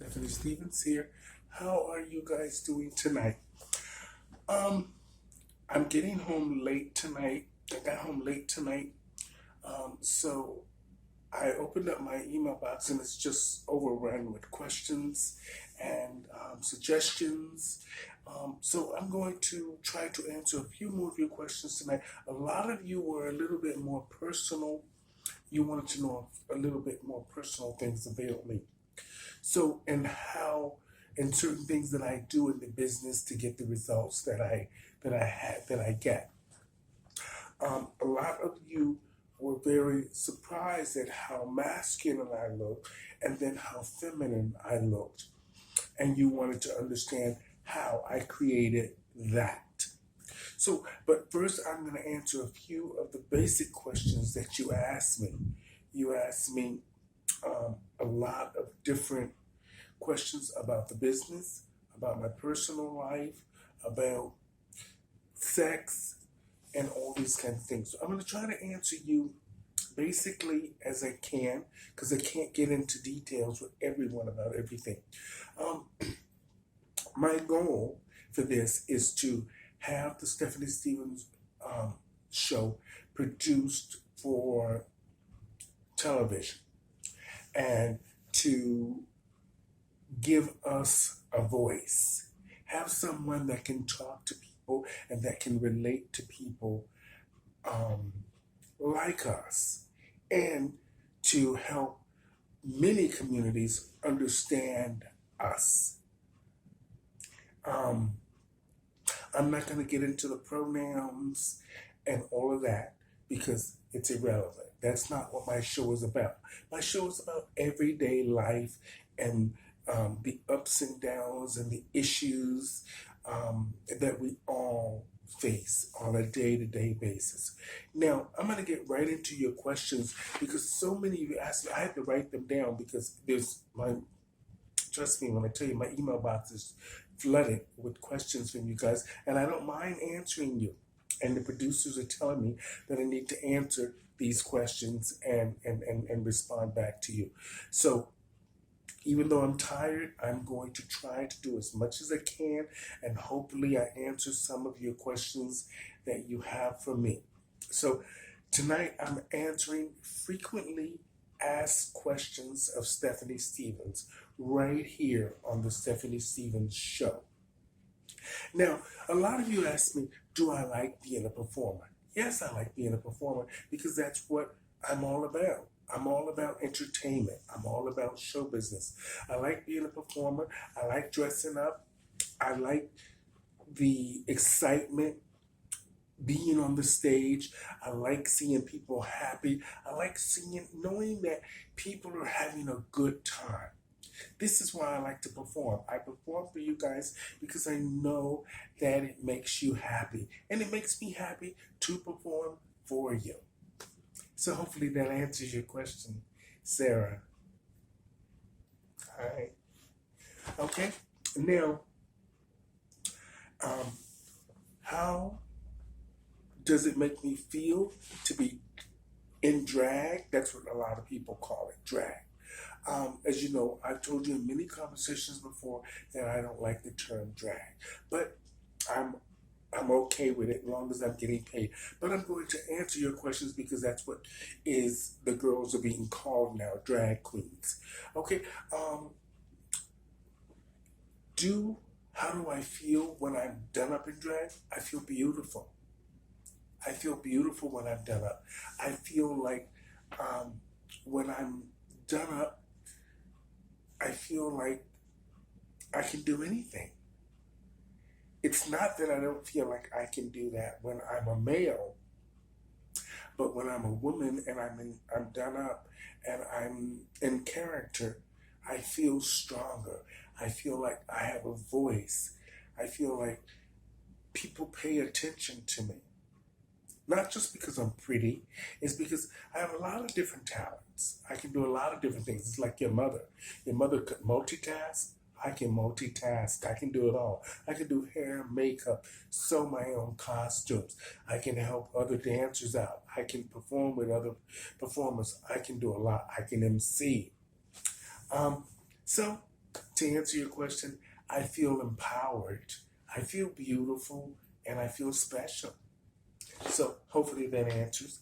Stephanie Stevens here. How are you guys doing tonight? Um, I'm getting home late tonight. I got home late tonight. So I opened up my email box and it's just overrun with questions and suggestions. So I'm going to try to answer a few more of your questions tonight. A lot of you were a little bit more personal. You wanted to know a little bit more personal things about me. So, and certain things that I do in the business to get the results that I get. A lot of you were very surprised at how masculine I look, and then how feminine I looked, and you wanted to understand how I created that. So, but first, I'm going to answer a few of the basic questions that you asked me. You asked me a lot of different questions about the business, about my personal life, about sex, and all these kinds of things. So I'm going to try to answer you basically as I can because I can't get into details with everyone about everything. Um, my goal for this is to have the Stephanie Stevens show produced for television and to give us a voice. Have someone that can talk to people and that can relate to people um, like us, and to help many communities understand us. Um, I'm not going to get into the pronouns and all of that because it's irrelevant. That's not what my show is about. My show is about everyday life and the ups and downs and the issues that we all face on a day-to-day basis. Now, I'm going to get right into your questions because so many of you asked me. I had to write them down because trust me when I tell you, my email box is flooded with questions from you guys, and I don't mind answering you. And the producers are telling me that I need to answer these questions and respond back to you. So even though I'm tired, I'm going to try to do as much as I can, and hopefully I answer some of your questions that you have for me. So tonight I'm answering frequently asked questions of Stephanie Stevens right here on the Stephanie Stevens Show. Now, a lot of you ask me, do I like being a performer? Yes, I like being a performer because that's what I'm all about. I'm all about entertainment. I'm all about show business. I like being a performer. I like dressing up. I like the excitement being on the stage. I like seeing people happy. I like knowing that people are having a good time. This is why I like to perform. I perform for you guys because I know that it makes you happy. And it makes me happy to perform for you. So hopefully that answers your question, Sarah. All right. Okay. Now, how does it make me feel to be in drag? That's what a lot of people call it, drag. As you know, I've told you in many conversations before that I don't like the term drag, but I'm okay with it as long as I'm getting paid. But I'm going to answer your questions because that's what the girls are being called now, drag queens. Okay. How do I feel when I'm done up in drag? I feel beautiful. I feel beautiful when I'm done up. I feel like when I'm done up, I feel like I can do anything. It's not that I don't feel like I can do that when I'm a male, but when I'm a woman and I'm done up and I'm in character, I feel stronger. I feel like I have a voice. I feel like people pay attention to me. Not just because I'm pretty, it's because I have a lot of different talents. I can do a lot of different things. It's like your mother. Your mother could multitask. I can multitask. I can do it all. I can do hair, makeup, sew my own costumes. I can help other dancers out. I can perform with other performers. I can do a lot. I can MC. So to answer your question, I feel empowered, I feel beautiful, and I feel special. So hopefully that answers.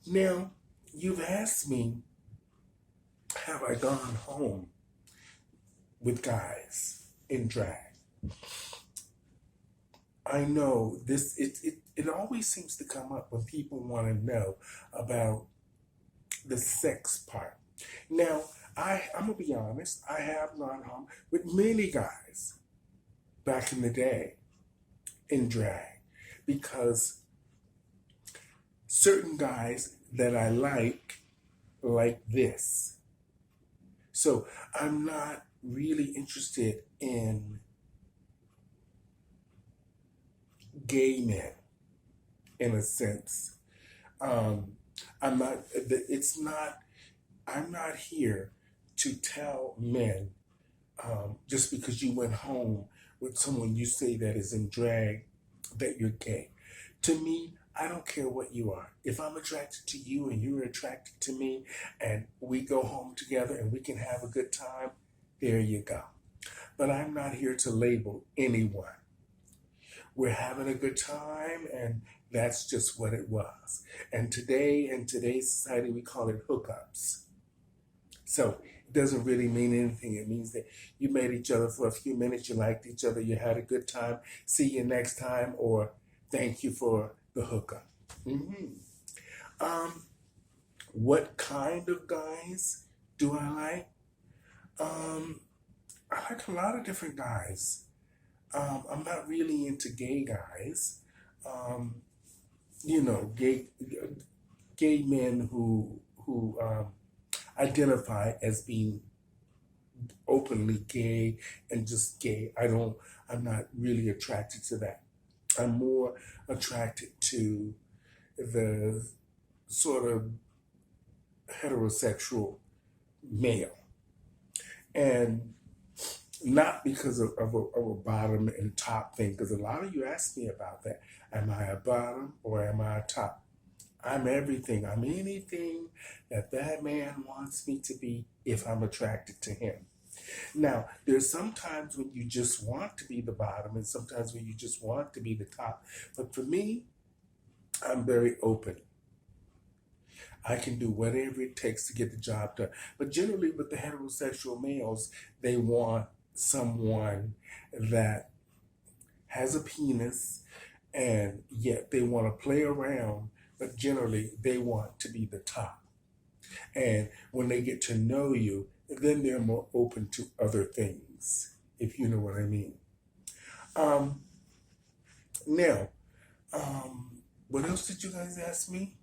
Now, you've asked me, have I gone home with guys in drag? I know this, it always seems to come up when people want to know about the sex part. Now, I'm gonna be honest, I have gone home with many guys back in the day in drag because certain guys that I like this. So I'm not really interested in gay men in a sense. Um, it's not, I'm not here to tell men just because you went home with someone you say that is in drag that you're gay. To me, I don't care what you are. If I'm attracted to you and you're attracted to me and we go home together and we can have a good time, there you go. But I'm not here to label anyone. We're having a good time and that's just what it was. And today, in today's society, we call it hookups. So it doesn't really mean anything. It means that you met each other for a few minutes, you liked each other, you had a good time, see you next time, or thank you for the hookup. hmm Um, what kind of guys do I like? Um, I like a lot of different guys. I'm not really into gay guys. Um, you know, gay men who identify as being openly gay and just gay. I'm not really attracted to that. I'm more attracted to the sort of heterosexual male. And not because of a bottom and top thing, because a lot of you ask me about that. Am I a bottom or am I a top? I'm everything. I'm anything that that man wants me to be if I'm attracted to him. Now, there's sometimes when you just want to be the bottom and sometimes when you just want to be the top. But for me, I'm very open. I can do whatever it takes to get the job done. But generally, with the heterosexual males, they want someone that has a penis and yet they want to play around, but generally, they want to be the top. And when they get to know you, then they're more open to other things, if you know what I mean. Um, now, what else did you guys ask me?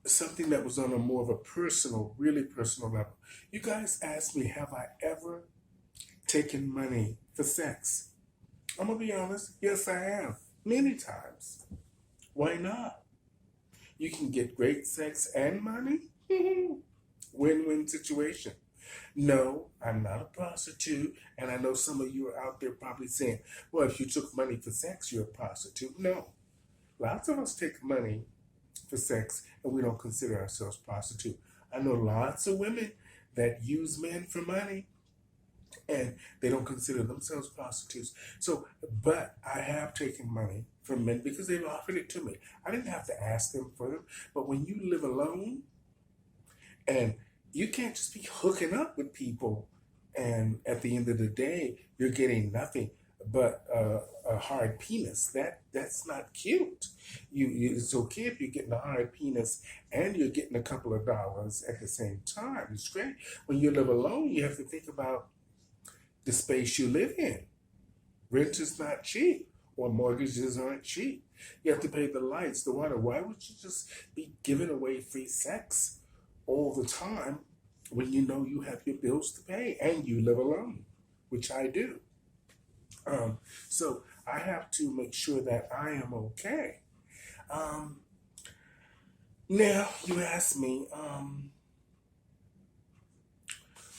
Something that was on a more of a personal, really personal level. You guys asked me, have I ever taken money for sex? I'm gonna be honest, yes, I have. Many times. Why not? You can get great sex and money. Win-win situation. No, I'm not a prostitute, and I know some of you are out there probably saying, well, if you took money for sex, you're a prostitute. No. Lots of us take money for sex and we don't consider ourselves prostitute. I know lots of women that use men for money and they don't consider themselves prostitutes. So, but I have taken money from men because they've offered it to me. I didn't have to ask them for them. But when you live alone and you can't just be hooking up with people and at the end of the day, you're getting nothing but a hard penis. That's not cute. It's okay if you're getting a hard penis and you're getting a couple of dollars at the same time. It's great. When you live alone, you have to think about the space you live in. Rent is not cheap, or mortgages aren't cheap. You have to pay the lights, the water. Why would you just be giving away free sex all the time when you know you have your bills to pay and you live alone, which I do? So I have to make sure that I am okay. Um, Now, you ask me,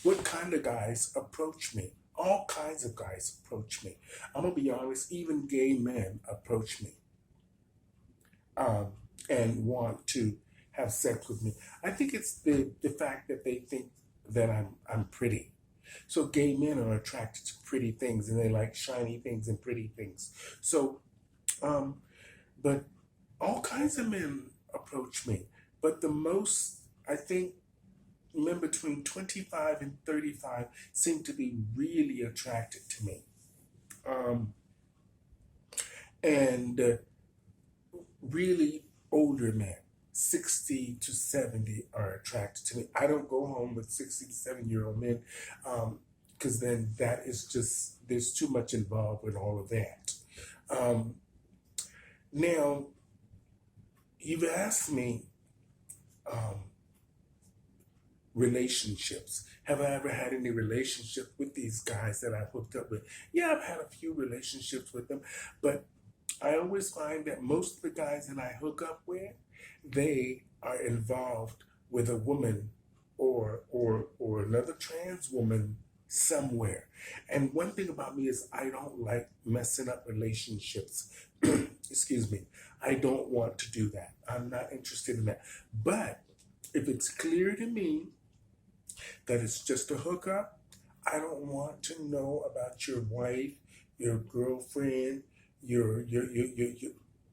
what kind of guys approach me? All kinds of guys approach me. I'm gonna be honest, even gay men approach me and want to have sex with me. I think it's the fact that they think that I'm pretty. So gay men are attracted to pretty things and they like shiny things and pretty things. So, um, but all kinds of men approach me. But the most, I think, men between 25 and 35 seem to be really attracted to me. Um, and really older men, 60 to 70, are attracted to me. I don't go home with 60 to 7-year-old men because then that is just, there's too much involved with all of that. Um, Now, you've asked me um, relationships. Have I ever had any relationship with these guys that I hooked up with? Yeah, I've had a few relationships with them, but I always find that most of the guys that I hook up with, they are involved with a woman or another trans woman somewhere. And one thing about me is I don't like messing up relationships. Excuse me. I don't want to do that. I'm not interested in that. But if it's clear to me that it's just a hookup, I don't want to know about your wife, your girlfriend, your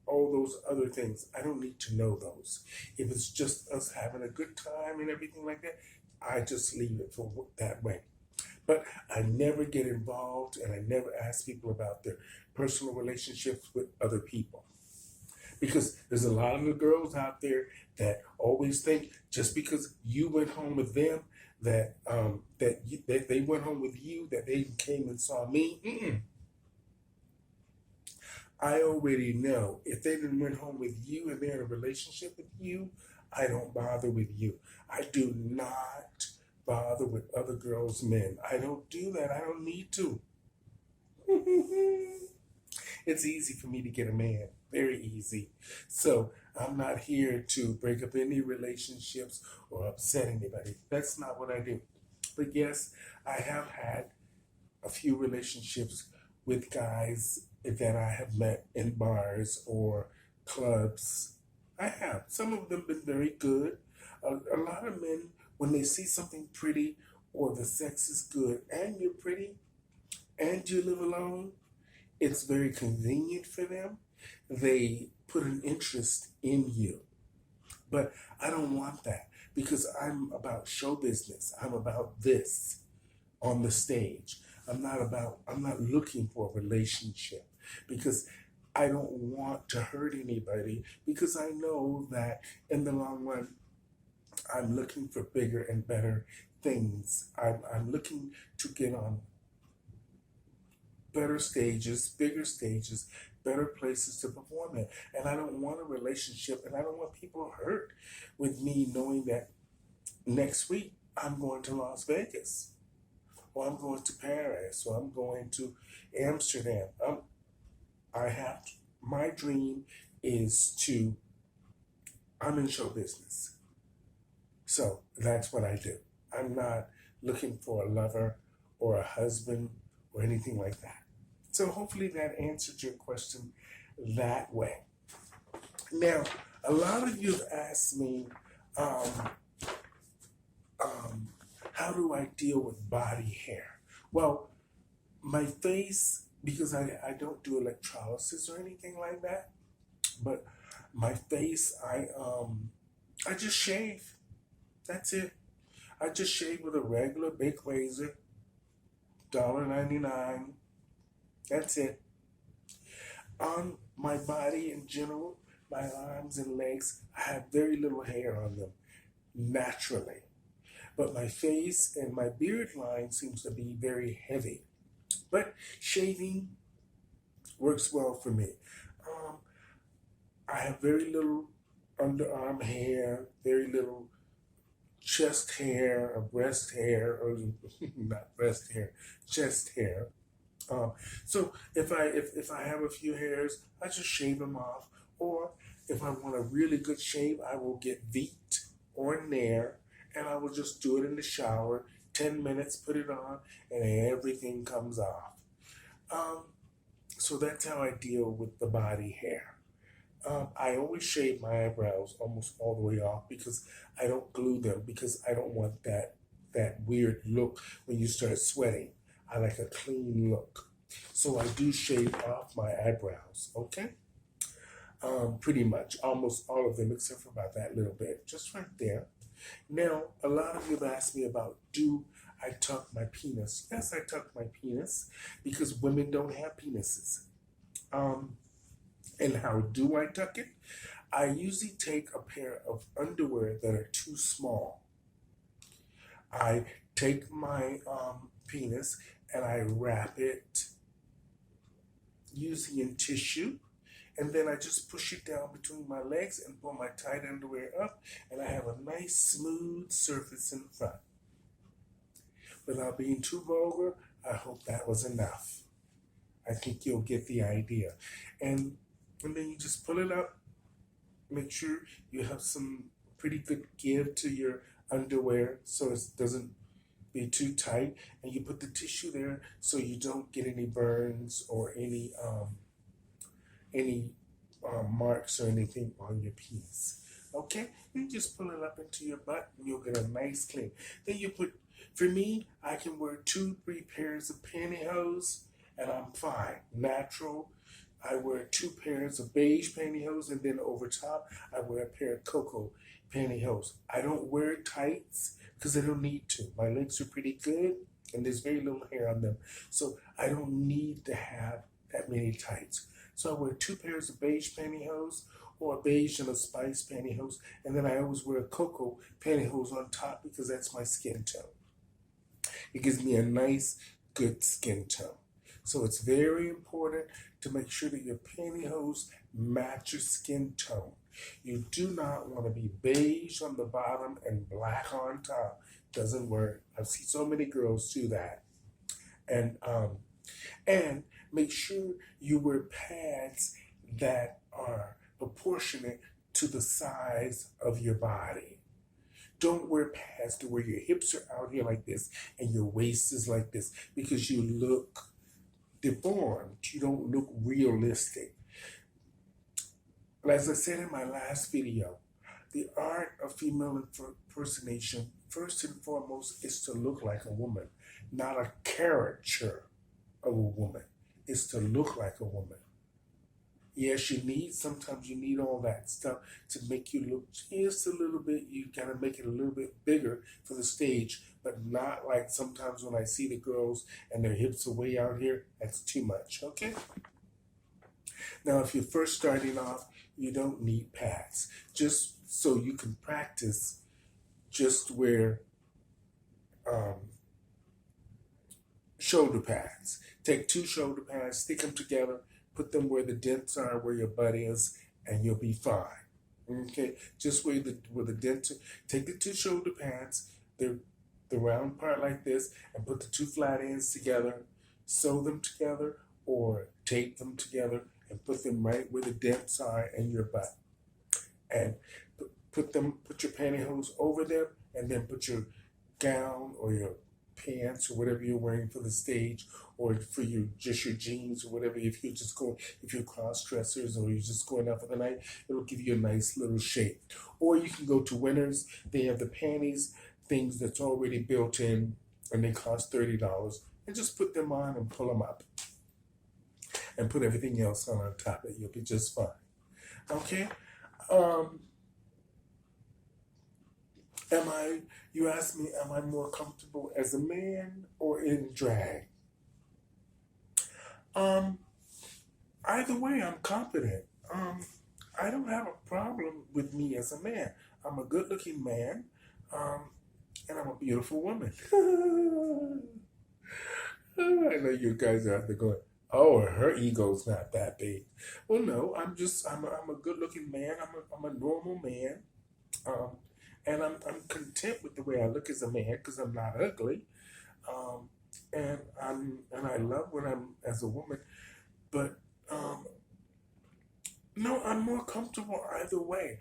all those other things. I don't need to know those. If it's just us having a good time and everything like that, I just leave it for that way. But I never get involved and I never ask people about their personal relationships with other people. Because there's a lot of the girls out there that always think just because you went home with them, that they went home with you, that they came and saw me. Mm-mm. I already know if they didn't went home with you and they're in a relationship with you, I don't bother with you. I do not bother with other girls' men. I don't do that. I don't need to. It's easy for me to get a man, very easy. So I'm not here to break up any relationships or upset anybody. That's not what I do. But yes, I have had a few relationships with guys that I have met in bars or clubs. I have. Some of them been very good. A lot of men, when they see something pretty or the sex is good and you're pretty and you live alone, it's very convenient for them. They put an interest in you. But I don't want that because I'm about show business. I'm about this on the stage. I'm not looking for a relationship because I don't want to hurt anybody because I know that in the long run, I'm looking for bigger and better things. I'm looking to get on better stages, better places to perform in. And I don't want a relationship and I don't want people hurt with me knowing that next week I'm going to Las Vegas or I'm going to Paris or I'm going to Amsterdam. I have to, my dream is to, I'm in show business. So that's what I do. I'm not looking for a lover or a husband or anything like that. So hopefully that answered your question that way. Now, a lot of you have asked me, um, how do I deal with body hair? Well, my face, because I don't do electrolysis or anything like that, but my face, I just shave. That's it. I just shave with a regular big razor, $1.99. That's it. On my body in general, my arms and legs, I have very little hair on them naturally. But my face and my beard line seems to be very heavy. But shaving works well for me. Um, I have very little underarm hair, very little chest hair or breast hair, or not breast hair, chest hair. Um, so if I have a few hairs, I just shave them off. Or if I want a really good shave, I will get Veet or Nair, and I will just do it in the shower. 10 minutes, put it on, and everything comes off. Um, so that's how I deal with the body hair. I always shave my eyebrows almost all the way off because I don't glue them because I don't want that weird look when you start sweating. I like a clean look. So I do shave off my eyebrows, okay? Pretty much, almost all of them, except for about that little bit, just right there. Now, a lot of you have asked me about, do I tuck my penis? Yes, I tuck my penis because women don't have penises. Um, and how do I tuck it? I usually take a pair of underwear that are too small. I take my penis and I wrap it using tissue, and then I just push it down between my legs and pull my tight underwear up, and I have a nice smooth surface in front. Without being too vulgar, I hope that was enough. I think you'll get the idea. And then you just pull it up. Make sure you have some pretty good give to your underwear so it doesn't be too tight. And you put the tissue there so you don't get any burns or any marks or anything on your penis. Okay? You just pull it up into your butt and you'll get a nice clean. Then you put, for me, I can wear 2-3 pairs of pantyhose and I'm fine. Natural. I wear 2 pairs of beige pantyhose, and then over top, I wear a pair of cocoa pantyhose. I don't wear tights because I don't need to. My legs are pretty good, and there's very little hair on them. So I don't need to have that many tights. So I wear 2 pairs of beige pantyhose, or a beige and a spice pantyhose, and then I always wear a cocoa pantyhose on top because that's my skin tone. It gives me a nice, good skin tone. So it's very important to make sure that your pantyhose match your skin tone. You do not want to be beige on the bottom and black on top. Doesn't work. I've seen so many girls do that. And make sure you wear pads that are proportionate to the size of your body. Don't wear pads to where your hips are out here like this and your waist is like this because you look deformed. You don't look realistic. As I said in my last video, the art of female impersonation, first and foremost, is to look like a woman, not a caricature of a woman. It's to look like a woman. Yes, sometimes you need all that stuff to make you look just a little bit. You gotta make it a little bit bigger for the stage, but not like sometimes when I see the girls and their hips are way out here, that's too much, okay? Now, if you're first starting off, you don't need pads. Just so you can practice, just wear shoulder pads. Take 2 shoulder pads, stick them together, put them where the dents are, where your butt is, and you'll be fine. Okay, just where the dent. Take the 2 shoulder pads, the round part like this, and put the 2 flat ends together. Sew them together or tape them together and put them right where the dents are in your butt. And put your pantyhose over them, and then put your gown or your pants or whatever you're wearing for the stage, or for just your jeans or whatever. If you're cross dressers or you're just going out for the night, it'll give you a nice little shape. Or you can go to Winners. They have the panties things that's already built in, and they cost $30. And just put them on and pull them up, and put everything else on top of it. You'll be just fine. Okay. You asked me, am I more comfortable as a man or in drag? Either way, I'm confident. I don't have a problem with me as a man. I'm a good-looking man, and I'm a beautiful woman. I know you guys are out there going, oh, her ego's not that big. Well, no, I'm a good-looking man. I'm a normal man. And I'm content with the way I look as a man because I'm not ugly. And I love when I'm as a woman. But no, I'm more comfortable either way.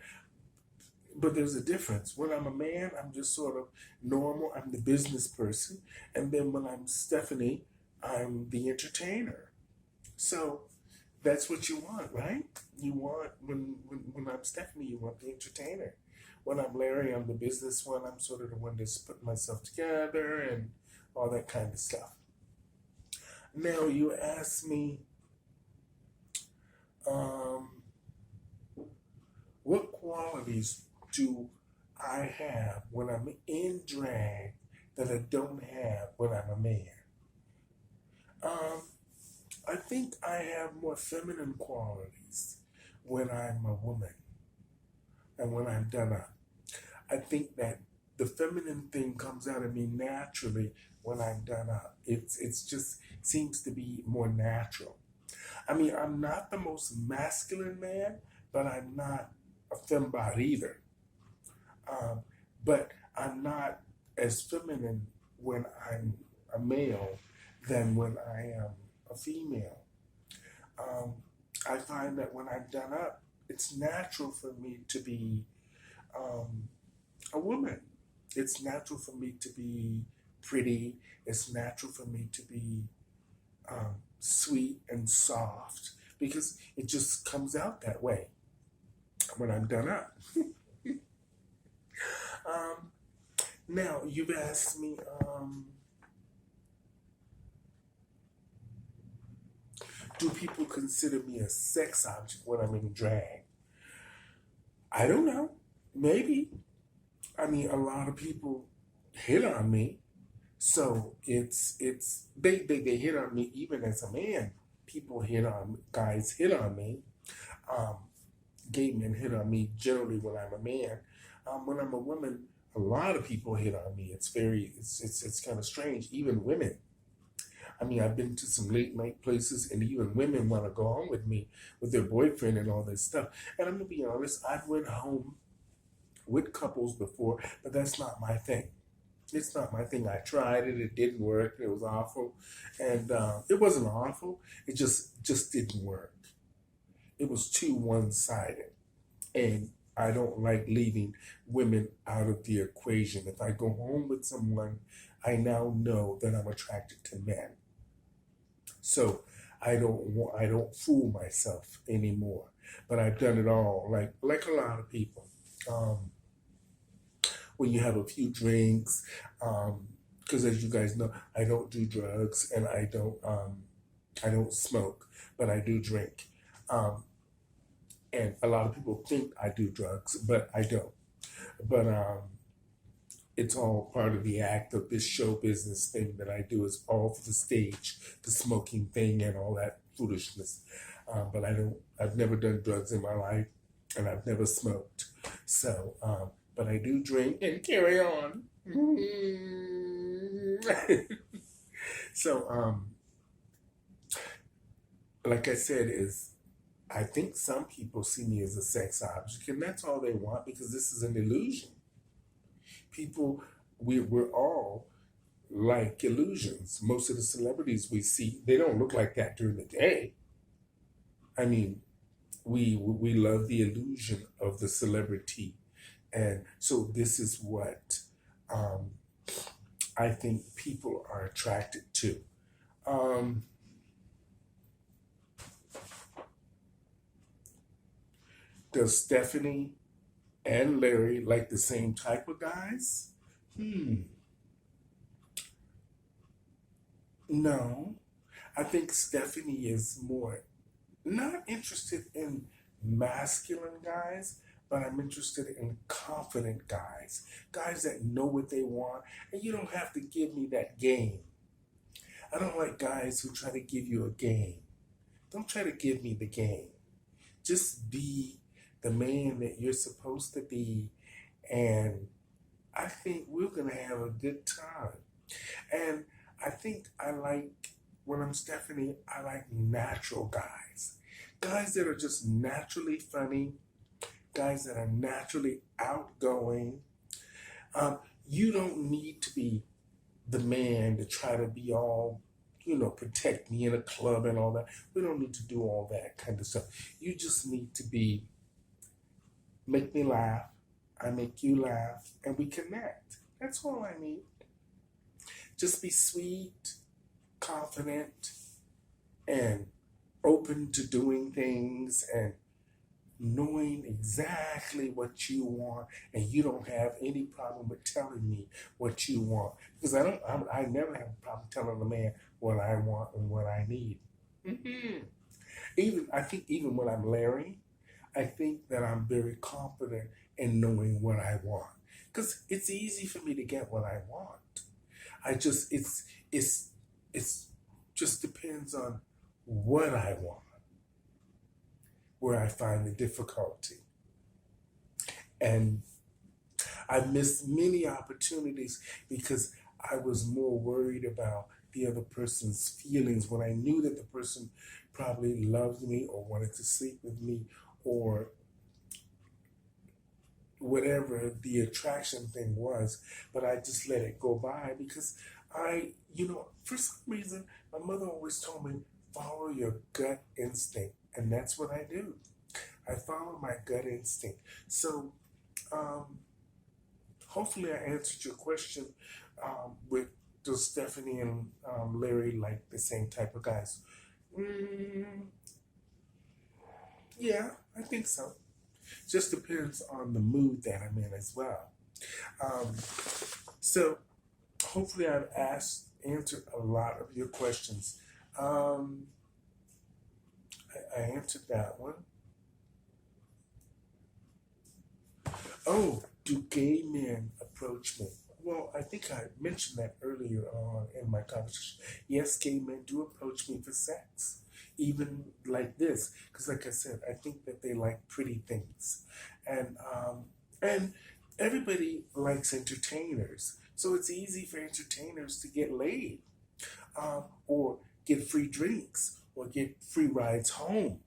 But there's a difference. When I'm a man, I'm just sort of normal. I'm the business person. And then when I'm Stephanie, I'm the entertainer. So that's what you want, right? You want, when I'm Stephanie, you want the entertainer. when I'm Larry, I'm the business one. I'm sort of the one that's putting myself together and all that kind of stuff. Now, you ask me, um, what qualities do I have when I'm in drag that I don't have when I'm a man? Um, I think I have more feminine qualities when I'm a woman and when I'm done up. I think that the feminine thing comes out of me naturally when I'm done up. It's just seems to be more natural. I mean, I'm not the most masculine man, but I'm not a fembot either. Um, but I'm not as feminine when I'm a male than when I am a female. Um, I find that when I'm done up, it's natural for me to be um, a woman. It's natural for me to be pretty. It's natural for me to be sweet and soft because it just comes out that way when I'm done up. Um, Now, you've asked me, do people consider me a sex object when I'm in drag? I don't know. Maybe. I mean, a lot of people hit on me. So they hit on me even as a man. People hit on guys hit on me. Um, Gay men hit on me generally when I'm a man. When I'm a woman, a lot of people hit on me. It's kind of strange. Even women. I mean, I've been to some late night places, and even women want to go home with me with their boyfriend and all this stuff. And I'm gonna be honest, I've went home with couples before, but that's not my thing. It's not my thing. I tried it; it didn't work. It was awful, and it wasn't awful. It just didn't work. It was too one sided, and I don't like leaving women out of the equation. If I go home with someone, I now know that I'm attracted to men. So I don't fool myself anymore. But I've done it all, like a lot of people. Um, when you have a few drinks, because as you guys know, I don't do drugs and I don't smoke, but I do drink. Um, and a lot of people think I do drugs, but I don't. But it's all part of the act of this show business thing that I do. Is all for the stage, the smoking thing, and all that foolishness. But I don't. I've never done drugs in my life, and I've never smoked. So, but I do drink and carry on. So, like I said, is I think some people see me as a sex object, and that's all they want because this is an illusion. People, we're all like illusions. Most of the celebrities we see, they don't look like that during the day. I mean, we love the illusion of the celebrity, and so this is what um, I think people are attracted to. Um, does Stephanie and Larry like the same type of guys? Hmm. No, I think Stephanie is more not interested in masculine guys, but I'm interested in confident guys, guys that know what they want, and you don't have to give me that game. I don't like guys who try to give you a game. Don't try to give me the game. Just be the man that you're supposed to be, and I think we're gonna have a good time. And I think I like when I'm Stephanie, I like natural guys. Guys that are just naturally funny, guys that are naturally outgoing. Um, you don't need to be the man to try to be all, protect me in a club and all that. We don't need to do all that kind of stuff. You just need to make me laugh, I make you laugh, and we connect. That's all I need. Just be sweet, confident, and open to doing things and knowing exactly what you want, and you don't have any problem with telling me what you want, because I never have a problem telling a man what I want and what I need. Hmm. Even I think even when I'm Larry, I think that I'm very confident in knowing what I want, because it's easy for me to get what I want. I just it's it's just depends on what I want where I find the difficulty. And I missed many opportunities because I was more worried about the other person's feelings when I knew that the person probably loved me or wanted to sleep with me or whatever the attraction thing was, but I just let it go by because for some reason, my mother always told me, follow your gut instinct. And that's what I do. I follow my gut instinct. So, um, hopefully, I answered your question with does Stephanie and Larry like the same type of guys? Mm, yeah, I think so. Just depends on the mood that I'm in as well. Um, so hopefully I've answered a lot of your questions. Um, I answered that one. Oh, do gay men approach me? Well, I think I mentioned that earlier on in my conversation. Yes, gay men do approach me for sex, even like this, because like I said, I think that they like pretty things, and everybody likes entertainers, so it's easy for entertainers to get laid, or get free drinks, or get free rides home,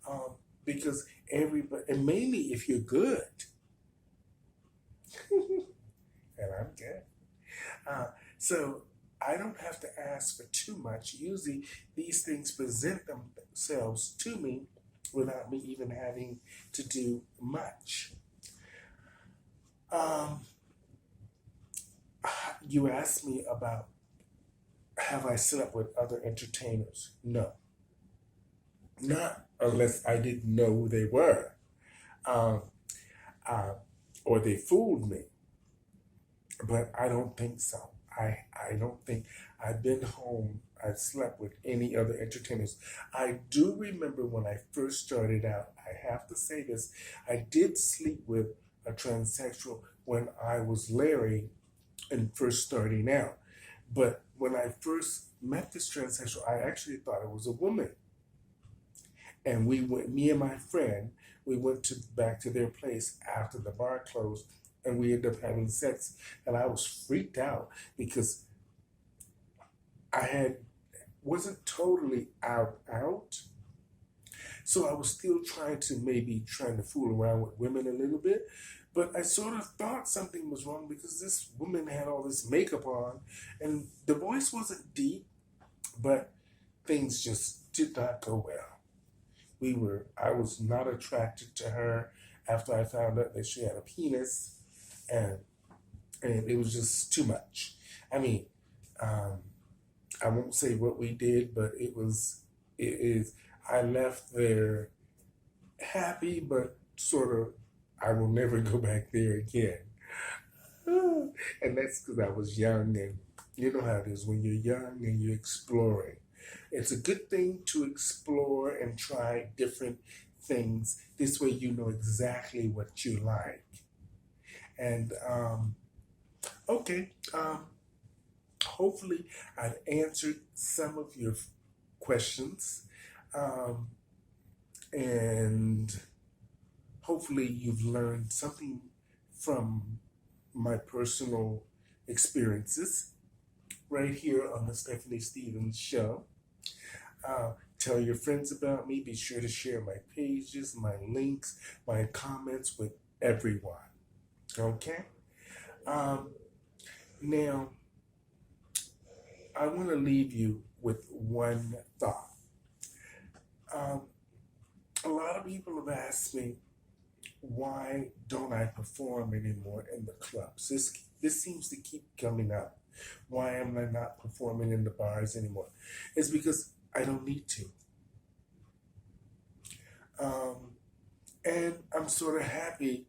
um, because everybody, and mainly if you're good, and I'm good. Uh, so I don't have to ask for too much. Usually these things present themselves to me without me even having to do much. Um, you asked me about have I slept with other entertainers? No, not unless I didn't know who they were, um, uh, or they fooled me. But I don't think so. I don't think I've been home. I've slept with any other entertainers. I do remember when I first started out, I have to say this, I did sleep with a transsexual when I was Larry and first starting out. But when I first met this transsexual, I actually thought it was a woman. And we went, me and my friend, we went to back to their place after the bar closed, and we ended up having sex. And I was freaked out because I had wasn't totally out, so I was still trying to fool around with women a little bit. But I sort of thought something was wrong because this woman had all this makeup on, and the voice wasn't deep, but things just did not go well. I was not attracted to her after I found out that she had a penis, and and it was just too much. I mean, um, I won't say what we did, but it is. I left there happy, but sort of. I will never go back there again, and that's because I was young, and you know how it is when you're young and you're exploring. It's a good thing to explore and try different things. This way, you know exactly what you like. And okay, hopefully, I've answered some of your questions. Um, and hopefully, you've learned something from my personal experiences right here on the Stephanie Stevens Show. Tell your friends about me. Be sure to share my pages, my links, my comments with everyone. Okay? Um, now, I want to leave you with one thought. Um, a lot of people have asked me, why don't I perform anymore in the clubs? This seems to keep coming up. Why am I not performing in the bars anymore? It's because I don't need to. Um, And I'm sort of happy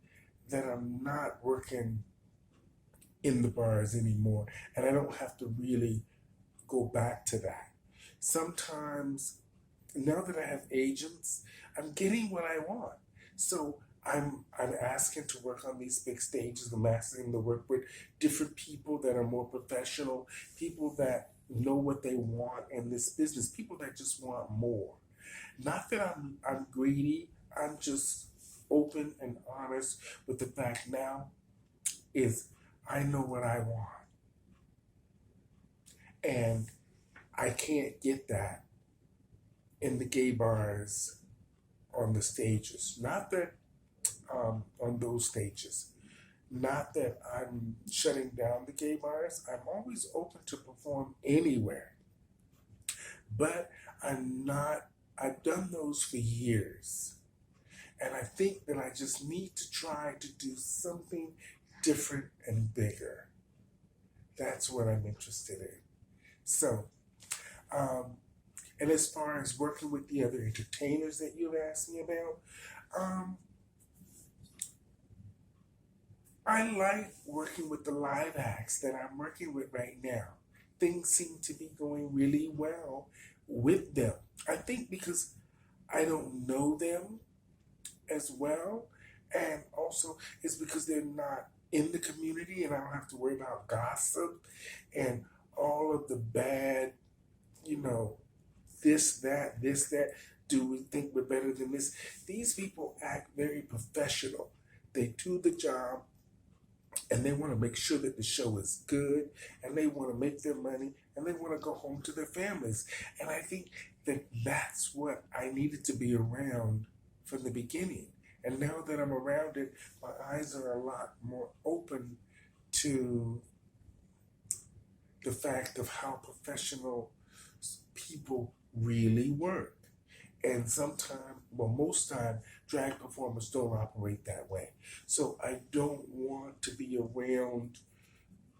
that I'm not working in the bars anymore, and I don't have to really go back to that. Sometimes, now that I have agents, I'm getting what I want. So I'm asking to work on these big stages. I'm asking to work with different people that are more professional, people that know what they want in this business, people that just want more. Not that I'm greedy. I'm just open and honest with the fact now is I know what I want, and I can't get that in the gay bars on the stages. Not that on those stages. Not that I'm shutting down the gay bars. I'm always open to perform anywhere. But I'm not, I've done those for years. And I think that I just need to try to do something different and bigger. That's what I'm interested in. So, um, and as far as working with the other entertainers that you've asked me about, I like working with the live acts that I'm working with right now. Things seem to be going really well with them. I think because I don't know them as well, and also it's because they're not in the community and I don't have to worry about gossip and all of the bad, you know, this, that. Do we think we're better than this? These people act very professional. They do the job and they want to make sure that the show is good and they want to make their money and they want to go home to their families. And I think that that's what I needed to be around from the beginning. And now that I'm around it, my eyes are a lot more open to the fact of how professional people really work. And sometimes, well, most time, drag performers don't operate that way. So I don't want to be around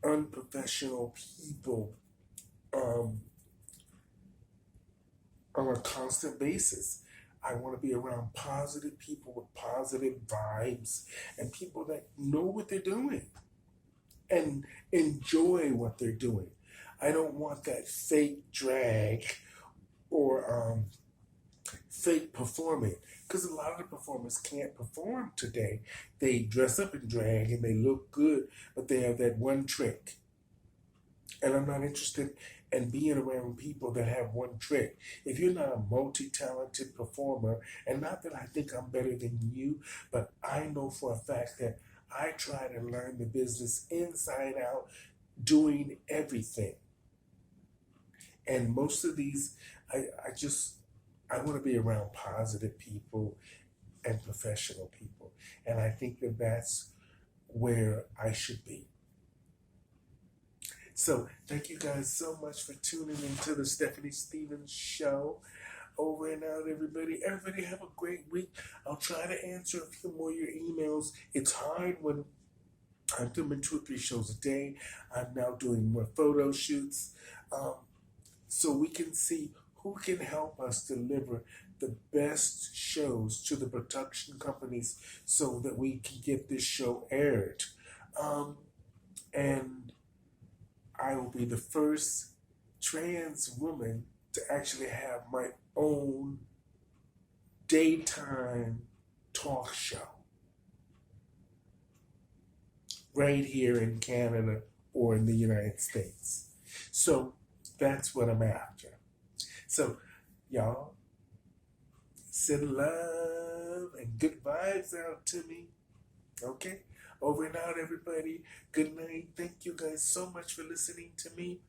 unprofessional people um, on a constant basis. I want to be around positive people with positive vibes and people that know what they're doing and enjoy what they're doing. I don't want that fake drag or fake performing because a lot of the performers can't perform today. They dress up in drag and they look good, but they have that one trick. And I'm not interested in being around people that have one trick. If you're not a multi-talented performer, and not that I think I'm better than you, but I know for a fact that I try to learn the business inside out, doing everything. And most of these, I want to be around positive people and professional people. And I think that that's where I should be. So thank you guys so much for tuning into the Stephanie Stevens Show. Over and out, everybody. Everybody have a great week. I'll try to answer a few more of your emails. It's hard when I'm doing 2 or 3 shows a day. I'm now doing more photo shoots. So we can see who can help us deliver the best shows to the production companies so that we can get this show aired. And I will be the first trans woman to actually have my own daytime talk show right here in Canada or in the United States. So that's what I'm after. So, y'all, send love and good vibes out to me. Okay? Over and out, everybody. Good night. Thank you guys so much for listening to me.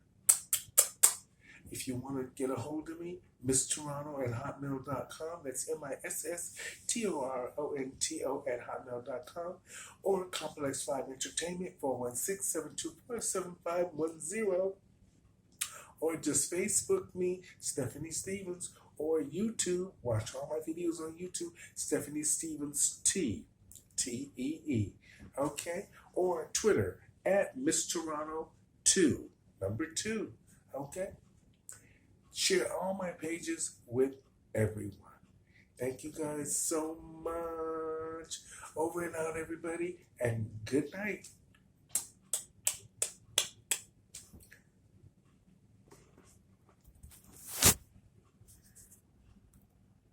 If you want to get a hold of me, misstoronto@hotmail.com. That's MISSTORONTO@hotmail.com. Or Complex 5 Entertainment, 416-724-7510. Or just Facebook me, Stephanie Stevens, or YouTube. Watch all my videos on YouTube, Stephanie Stevens T-E-E. Okay? Or Twitter @MissToronto2, number 2. Okay? Share all my pages with everyone. Thank you guys so much. much. Over and out, everybody, and good night.